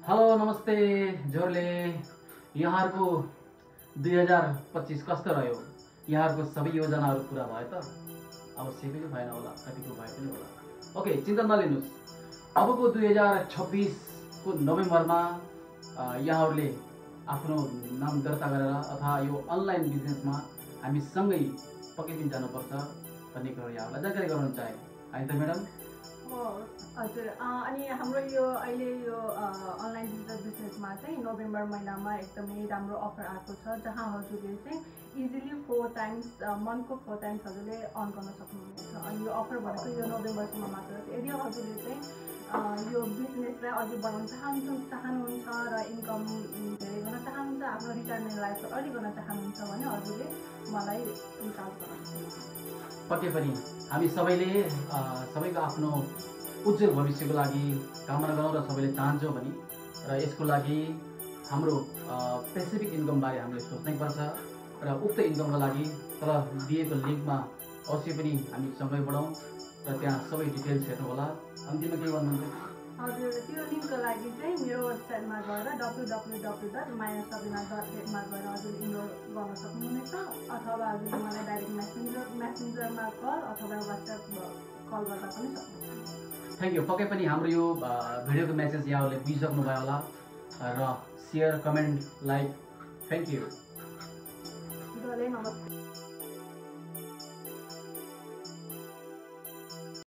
hello नमस्ते जोरले यहाँहरुको 2025 कस्तो रह्यो यहाँहरुको सबै योजनाहरु पूरा भयो त अवश्य पनि भएन होला कतिको भए पनि होला ओके चिन्ता नलिनुस् अबको 2026 को नोभेम्बरमा यहाँहरुले आफ्नो नाम दर्ता गरेर अथवा यो अनलाइन बिजनेसमा हामी सँगै पक्कै पनि जानुपर्छ भन्ने कुरा यहाँहरुलाई जानकारी गराउन चाहे हैन त म्याडम हजुर अनि हाम्रो यो अहिले यो अनलाइन डिजिटल बिजनेसमा चाहिँ नोभेम्बर महिनामा एकदमै राम्रो अफर आएको छ जहाँ हजुरले चाहिँ इजिली 4 टाइम्स मन्थको 4 टाइम्स हजुरले अर्न गर्न सक्नुहुनेछ अनि यो अफर भनेको यो नोभेम्बरसम्म मात्र छ यदि हजुरले चाहिँ यो बिजनेसलाई अझै बढाउन चाहनुहुन्छ र इन्कम धेरै गर्न चाहनुहुन्छ आफ्नो रिटायरमेन्ट लाइफ अलि गर्न चाहनुहुन्छ भने हजुरले मलाई रिच आउट गर्नुहोस् पक्कै पनि हामी सबैले सबैको आफ्नो उज्जवल भविष्यको लागि कामना गरौँ र सबैले चाहन्छौँ भने र यसको लागि हाम्रो पेसिफिक इन्कम बारे हामीले सोच्नै पर्छ र उक्त इन्कमको लागि तल दिएको लिङ्कमा अवश्य पनि हामी सँगै बढौँ र त्यहाँ सबै डिटेल्स हेर्नु होला अन्तिममा के भन्नुहुन्छ हजुर त्यो लिङ्कको लागि चाहिँ मेरो वेबसाइटमा गएर www.myasabina.net मा गएर हजुरले इनरोल गर्न सक्नुहुनेछ अथवा हजुरले मलाई डाइरेक्ट मेसेन्जरमा कल अथवा वाट्सएप कल गर्दा पनि सक्नुहुन्छ थ्याङ्क यू पक्कै पनि हाम्रो यो भिडियोको मेसेज यहाँहरूले बुझिसक्नुभयो होला र share comment like thank you नमस्ते